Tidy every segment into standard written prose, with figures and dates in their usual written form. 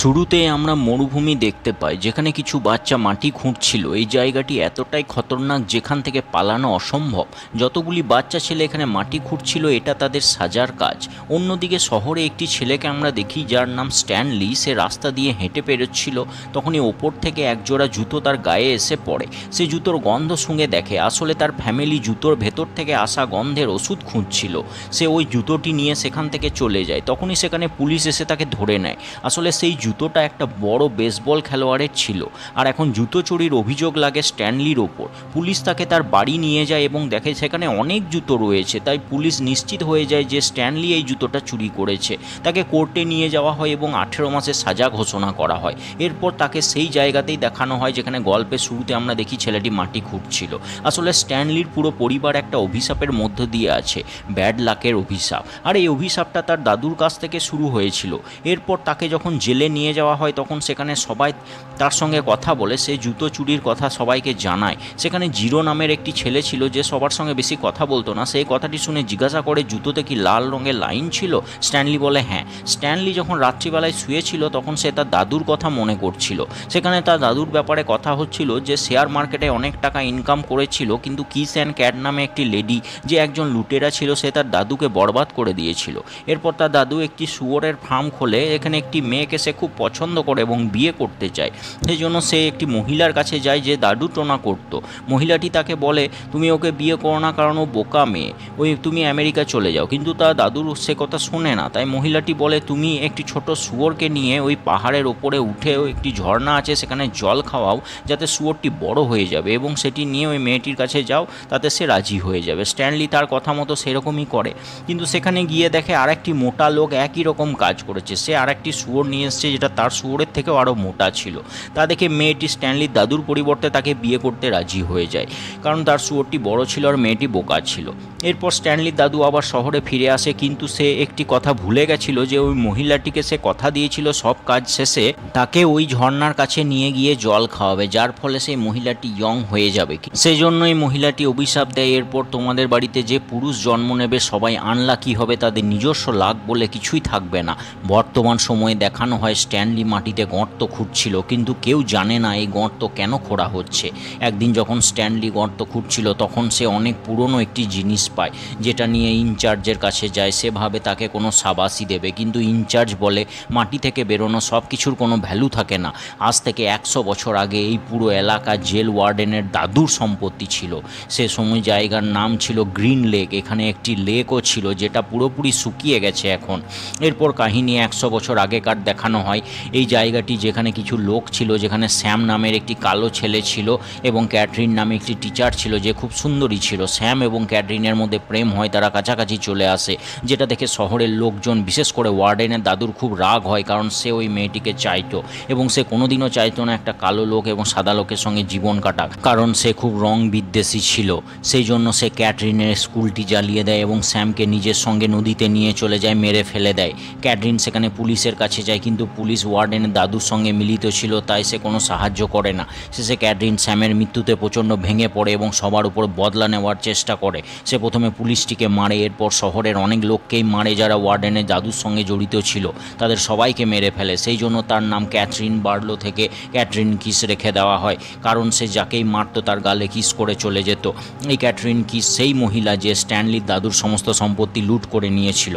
শুরুতে আমরা মরুভূমি দেখতে পাই, যেখানে কিছু বাচ্চা মাটি খুঁড়ছিল। এই জায়গাটি এতটাই খতরনাক যেখান থেকে পালানো অসম্ভব। যতগুলি বাচ্চা ছেলে এখানে মাটি খুঁড়ছিল, এটা তাদের সাজার কাজ। অন্যদিকে শহরে একটি ছেলেকে আমরা দেখি, যার নাম স্ট্যানলি। সে রাস্তা দিয়ে হেঁটে পেরোচ্ছিল, তখনই ওপর থেকে একজোড়া জুতো তার গায়ে এসে পড়ে। সে জুতোর গন্ধ শুঁকে দেখে আসলে তার ফ্যামিলি জুতোর ভেতর থেকে আসা গন্ধের ওষুধ খুঁজছিল। সে ওই জুতোটি নিয়ে সেখান থেকে চলে যায়। তখনই সেখানে পুলিশ এসে তাকে ধরে নেয়। আসলে সেই জুতোটা একটা বড় বেসবল খেলোয়াড়ের ছিল, আর এখন জুতো চুরির অভিযোগ লাগে স্ট্যানলির ওপর। পুলিশ তাকে তার বাড়ি নিয়ে যায় এবং দেখে সেখানে অনেক জুতো রয়েছে। তাই পুলিশ নিশ্চিত হয়ে যায় যে স্ট্যানলি এই জুতোটা চুরি করেছে। তাকে কোর্টে নিয়ে যাওয়া হয় এবং 18 মাসের সাজা ঘোষণা করা হয়। এরপর তাকে সেই জায়গাতেই দেখানো হয় যেখানে গল্পের শুরুতে আমরা দেখি ছেলেটি মাটি খুঁড়ছিল। আসলে স্ট্যানলির পুরো পরিবার একটা অভিশাপের মধ্য দিয়ে আছে, ব্যাড লাকের অভিশাপ। আর এই অভিশাপটা তার দাদুর কাছ থেকে শুরু হয়েছিল। এরপর তাকে যখন জেলে নিয়ে যাওয়া হয়, তখন সেখানে সবাই তার সঙ্গে কথা বলে। সে জুতো চুরির কথা সবাইকে জানায়। সেখানে জিরো নামের একটি ছেলে ছিল, যে সবার সঙ্গে বেশি কথা বলতো না। সেই কথাটি শুনে জিজ্ঞাসা করে, জুতোতে কি লাল রঙের লাইন ছিল? স্ট্যানলি বলে হ্যাঁ। স্ট্যানলি যখন রাত্রিবেলায় শুয়েছিল, তখন সে তার দাদুর কথা মনে করছিল। সেখানে তার দাদুর ব্যাপারে কথা হচ্ছিল, যে শেয়ার মার্কেটে অনেক টাকা ইনকাম করেছিল, কিন্তু কিস অ্যান্ড ক্যাট নামে একটি লেডি, যে একজন লুটেরা ছিল, সে তার দাদুকে বরবাদ করে দিয়েছিল। এরপর তার দাদু একটি শুয়োরের ফার্ম খোলে। এখানে একটি মেয়েকে সে খুব পছন্দ করে এবং বিয়ে করতে চায়। সেই জন্য সে একটি মহিলার কাছে যায়, যে দাদু টোনা করত। মহিলাটি তাকে বলে, তুমি ওকে বিয়ে করো না, কারণ ও বোকা মেয়ে, তুমি আমেরিকা চলে যাও। কিন্তু তার দাদুর সে কথা শোনে না। তাই মহিলাটি বলে, তুমি একটি ছোট শুয়োরকে নিয়ে ওই পাহাড়ের ওপরে উঠে একটি ঝর্ণা আছে, সেখানে জল খাওয়াও, যাতে শুয়োরটি বড় হয়ে যাবে, এবং সেটি নিয়ে ওই মেয়েটির কাছে যাও, তাতে সে রাজি হয়ে যাবে। স্ট্যানলি তার কথা মতো সেরকমই করে। কিন্তু সেখানে গিয়ে দেখে আরেকটি মোটা লোক একই রকম কাজ করেছে। সে আরেকটি শুয়োর নিয়ে এসছে, যেটা তার শুয়োরের থেকেও আরও মোটা ছিল। তা দেখে মেয়েটি স্ট্যানলির দাদুর পরিবর্তে তাকে বিয়ে করতে রাজি হয়ে যায়, কারণ তার শুয়োরটি বড় ছিল আর মেয়েটি বোকা ছিল। এরপর স্ট্যানলির দাদু আবার শহরে ফিরে আসে, কিন্তু সে একটি কথা ভুলে গেছিল, যে ওই মহিলাটিকে সে কথা দিয়েছিল সব কাজ শেষে তাকে ওই ঝর্ণার কাছে নিয়ে গিয়ে জল খাওয়াবে, যার ফলে সেই মহিলাটি ইয়ং হয়ে যাবে। সেই জন্যই মহিলাটি অভিশাপ দেয়, এরপর তোমাদের বাড়িতে যে পুরুষ জন্ম নেবে সবাই আনলাকি হবে, তাদের নিজস্ব লাক বলে কিছুই থাকবে না। বর্তমান সময়ে দেখানো হয় স্ট্যানলি মাটিতে গর্ত খুঁড়ছিল, কিন্তু কেউ জানে না এই গর্ত কেন খোঁড়া হচ্ছে। একদিন যখন স্ট্যানলি গর্ত খুঁড়ছিল, তখন সে অনেক পুরনো একটি জিনিস পায়, যেটা নিয়ে ইনচার্জের কাছে যায়। সে ভাবে তাকে কোনো শাবাশি দেবে, কিন্তু ইনচার্জ বলে, মাটি থেকে বেরোনো সব কিছুর কোনো ভ্যালু থাকে না। আজ থেকে 100 বছর আগে এই পুরো এলাকা জেল ওয়ার্ডেনের দাদুর সম্পত্তি ছিল। সে সময় জায়গার নাম ছিল গ্রিন লেক। এখানে একটি লেকও ছিল, যেটা পুরোপুরি শুকিয়ে গেছে এখন। এরপর কাহিনী 100 বছর আগেকার দেখানো হয়। এই জায়গাটি যেখানে কিছু লোক ছিল, যেখানে স্যাম নামের একটি কালো ছেলে ছিল এবং ক্যাটরিন নামে একটি টিচার ছিল, যে খুব সুন্দরী ছিল। স্যাম এবং ক্যাটরিনের মধ্যে প্রেম হয়, তারা কাছাকাছি চলে আসে, যেটা দেখে শহরের লোকজন, বিশেষ করে ওয়ার্ডেনের দাদুর খুব রাগ হয়, কারণ সে ওই মেয়েটিকে চাইতো এবং সে কোনোদিনও চাইতো না একটা কালো লোক এবং সাদা লোকের সঙ্গে জীবন কাটাক, কারণ সে খুব রং বিদ্বেষী ছিল। সেই জন্য সে ক্যাটরিনের স্কুলটি জ্বালিয়ে দেয় এবং স্যামকে নিজের সঙ্গে নদীতে নিয়ে চলে যায়, মেরে ফেলে দেয়। ক্যাটরিন সেখানে পুলিশের কাছে যায়, কিন্তু পুলিশ ওয়ার্ডেনের দাদুর সঙ্গে মিলিত ছিল, তাই সে কোনো সাহায্য করে না। শেষে ক্যাটরিন স্যামের মৃত্যুতে প্রচণ্ড ভেঙে পড়ে এবং সবার উপর বদলা নেওয়ার চেষ্টা করে। সে প্রথমে পুলিশটিকে মারে, এরপর শহরের অনেক লোককেই মারে যারা ওয়ার্ডেনের দাদুর সঙ্গে জড়িত ছিল। তাদের সবাইকে মেরে ফেলে। সেই জন্য তার নাম ক্যাথরিন বার্লো থেকে ক্যাটরিন কিস রেখে দেওয়া হয়, কারণ সে যাকেই মারতো তার গালে কিস করে চলে যেত। এই ক্যাটরিন কিস সেই মহিলা যে স্ট্যানলির দাদুর সমস্ত সম্পত্তি লুট করে নিয়েছিল।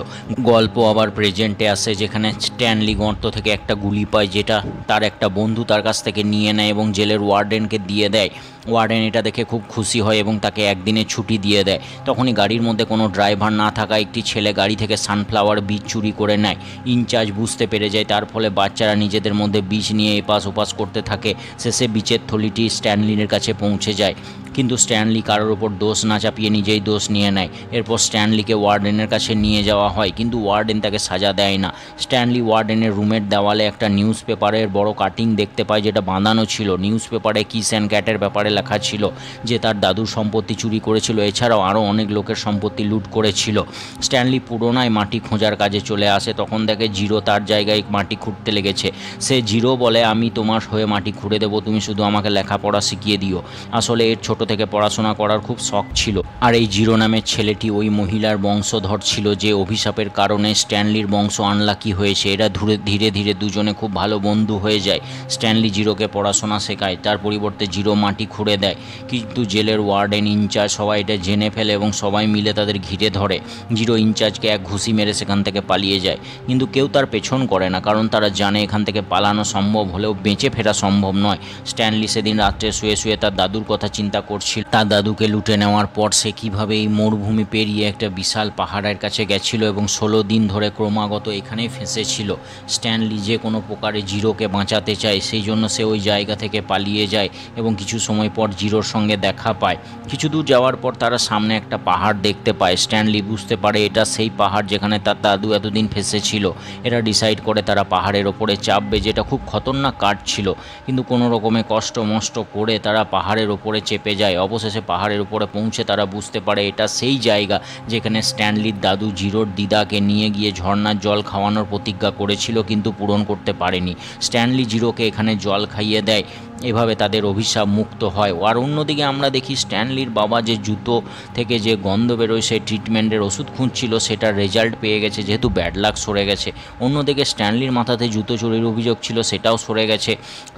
গল্প আবার প্রেজেন্টে আসে, যেখানে স্ট্যানলি গর্ত থেকে একটা গুলি পায়, যেটা তার একটা বন্ধু তার কাছ থেকে নিয়ে নেয় এবং জেলের ওয়ার্ডেনকে দিয়ে দেয়। ওয়ার্ডেন এটা দেখে খুব খুশি হয় এবং তাকে একদিনের ছুটি দিয়ে দেয়। তখনই গাড়ির মধ্যে কোনো ড্রাইভার না থাকা একটি ছেলে গাড়ি থেকে সানফ্লাওয়ার বীজ চুরি করে নেয়। ইনচার্জ বুঝতে পেরে যায়, তার ফলে বাচ্চারা নিজেদের মধ্যে বীজ নিয়ে এপাশ ওপাশ করতে থাকে। শেষে বীজের থলিটি স্ট্যানলির কাছে পৌঁছে যায়, কিন্তু স্ট্যানলি কারোর ওপর দোষ না চাপিয়ে নিজেই দোষ নিয়ে নেয়। এরপর স্ট্যানলিকে ওয়ার্ডেনের কাছে নিয়ে যাওয়া হয়, কিন্তু ওয়ার্ডেন তাকে সাজা দেয় না। স্ট্যানলি ওয়ার্ডেনের রুমের দেওয়ালে একটা নিউজ পেপারের বড় কাটিং দেখতে পায়, যেটা বাঁধানো ছিল। নিউজ পেপারে কিস অ্যান্ড ক্যাটের ব্যাপারে লেখা ছিল যে তার দাদুর সম্পত্তি চুরি করেছিল, এছাড়াও আরও অনেক লোকের সম্পত্তি লুট করেছিল। স্ট্যানলি পুরোনায় মাটি খোঁজার কাজে চলে আসে, তখন দেখে জিরো তার জায়গায় মাটি খুঁড়তে লেগেছে। সে জিরো বলে, আমি তোমার হয়ে মাটি খুঁড়ে দেবো, তুমি শুধু আমাকে লেখাপড়া শিখিয়ে দিও। আসলে এর ছোট থেকে পড়াশোনা করার খুব শখ ছিল, আর এই জিরো নামের ছেলেটি ওই মহিলার বংশধর ছিল যে অভিশাপের কারণে স্ট্যানলির বংশ আনলাকি হয়েছে। এরা ধীরে ধীরে দুজনে খুব ভালো বন্ধু হয়ে যায়। স্ট্যানলি জিরোকে পড়াশোনা শেখায়, তার পরিবর্তে জিরো মাটি খুঁড়ে দেয়, কিন্তু জেলের ওয়ার্ডেন, ইনচার্জ সবাই এটা জেনে ফেলে এবং সবাই মিলে তাদের ঘিরে ধরে। জিরো ইনচার্জকে এক ঘুষি মেরে সেখান থেকে পালিয়ে যায়, কিন্তু কেউ তার পেছন করে না, কারণ তারা জানে এখান থেকে পালানো সম্ভব হলেও বেঁচে ফেরা সম্ভব নয়। স্ট্যানলি সেদিন রাত্রে শুয়ে শুয়ে তার দাদুর কথা চিন্তা করছিল। তার দাদুকে লুটে নেওয়ার পর সে কীভাবে এই মরুভূমি পেরিয়ে একটা বিশাল পাহাড়ের কাছে গেছিল এবং 16 দিন ধরে ক্রমাগত এখানেই ফেঁসেছিল। স্ট্যানলি যে কোনো প্রকারে জিরোকে বাঁচাতে চায়, সেই জন্য সে ওই জায়গা থেকে পালিয়ে যায় এবং কিছু সময় পর জিরোর সঙ্গে দেখা পায়। কিছু দূর যাওয়ার পর তারা সামনে একটা পাহাড় দেখতে পায়। স্ট্যানলি বুঝতে পারে এটা সেই পাহাড় যেখানে তার দাদু এতদিন ফেঁসেছিল। এরা ডিসাইড করে তারা পাহাড়ের ওপরে চাপবে, যেটা খুব খতরনাক কাঠ ছিল, কিন্তু কোনো রকমে কষ্ট মষ্ট করে তারা পাহাড়ের ওপরে চেপে যায়। অবশেষে পাহাড়ের উপরে পৌঁছে তারা বুঝতে পারে এটা সেই জায়গা যেখানে স্ট্যানলির দাদু জিরোর দিদাকে নিয়ে গিয়ে ঝর্ণার জল খাওয়ানোর প্রতিজ্ঞা করেছিল, কিন্তু পূরণ করতে পারেনি। স্ট্যানলি জিরোকে এখানে জল খাইয়ে দেয়, এভাবে তাদের অভিশাপ মুক্ত হয়। আর অন্যদিকে আমরা দেখি স্ট্যানলির বাবা যে জুতো থেকে যে গন্ধ বেরোয় সেই ট্রিটমেন্টের ওষুধ খুঁজছিল, সেটার রেজাল্ট পেয়ে গেছে, যেহেতু ব্যাড লাক সরে গেছে। অন্যদিকে স্ট্যানলির মাথাতে জুতো চুরির অভিযোগ ছিল, সেটাও সরে গেছে।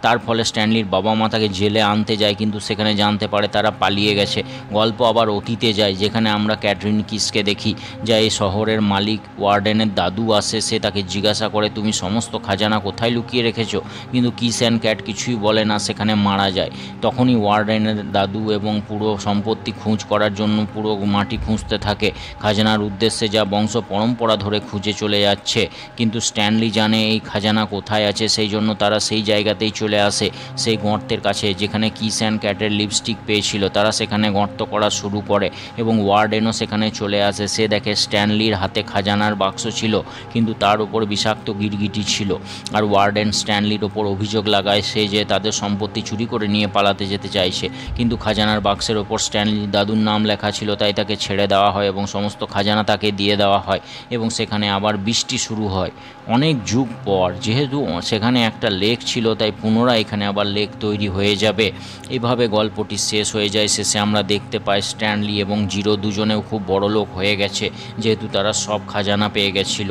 তার ফলে স্ট্যানলির বাবা মা তাকে জেলে আনতে যায়, কিন্তু সেখানে জানতে পারে তারা পালিয়ে গেছে। গল্প আবার অতীতে যায়, যেখানে আমরা ক্যাথরিন কিসকে দেখি, যা এই শহরের মালিক ওয়ার্ডেনের দাদু আসে। সে তাকে জিজ্ঞাসা করে, তুমি সমস্ত খাজানা কোথায় লুকিয়ে রেখেছো? কিন্তু কিস অ্যান্ড ক্যাট কিছুই বলে না, সেখানে মারা যায়। তখনই ওয়ার্ডেনের দাদু এবং পুরো সম্পত্তি খোঁজ করার জন্য পুরো মাটি খুঁজতে থাকে খাজানার উদ্দেশ্যে, যা বংশ পরম্পরা ধরে খুঁজে চলে যাচ্ছে। কিন্তু স্ট্যানলি জানে এই খাজানা কোথায় আছে, সেই জন্য তারা সেই জায়গাতেই চলে আসে, সেই গর্তের কাছে যেখানে কিস অ্যান্ড ক্যাটের লিপস্টিক পেয়েছিল। তারা সেখানে গর্ত করা শুরু করে এবং ওয়ার্ডেনও সেখানে চলে আসে। সে দেখে স্ট্যানলির হাতে খাজানার বাক্স ছিল, কিন্তু তার উপর বিষাক্ত গিরগিটি ছিল। আর ওয়ার্ডেন স্ট্যানলির ওপর অভিযোগ লাগায় সে যে তাদের সম্পত্তি চুরি করে নিয়ে পালাতে যেতে চাইছে, কিন্তু খাজানার বাক্সের ওপর স্ট্যানলির দাদুর নাম লেখা ছিল, তাই তাকে ছেড়ে দেওয়া হয় এবং সমস্ত খাজানা তাকে দিয়ে দেওয়া হয় এবং সেখানে আবার বৃষ্টি শুরু হয় অনেক যুগ পর। যেহেতু সেখানে একটা লেক ছিল, তাই পুনরায় এখানে আবার লেক তৈরি হয়ে যাবে। এভাবে গল্পটি শেষ হয়ে যায়। শেষে আমরা দেখতে পাই স্ট্যানলি এবং জিরো দুজনেও খুব বড় লোক হয়ে গেছে, যেহেতু তারা সব খাজানা পেয়ে গেছিল।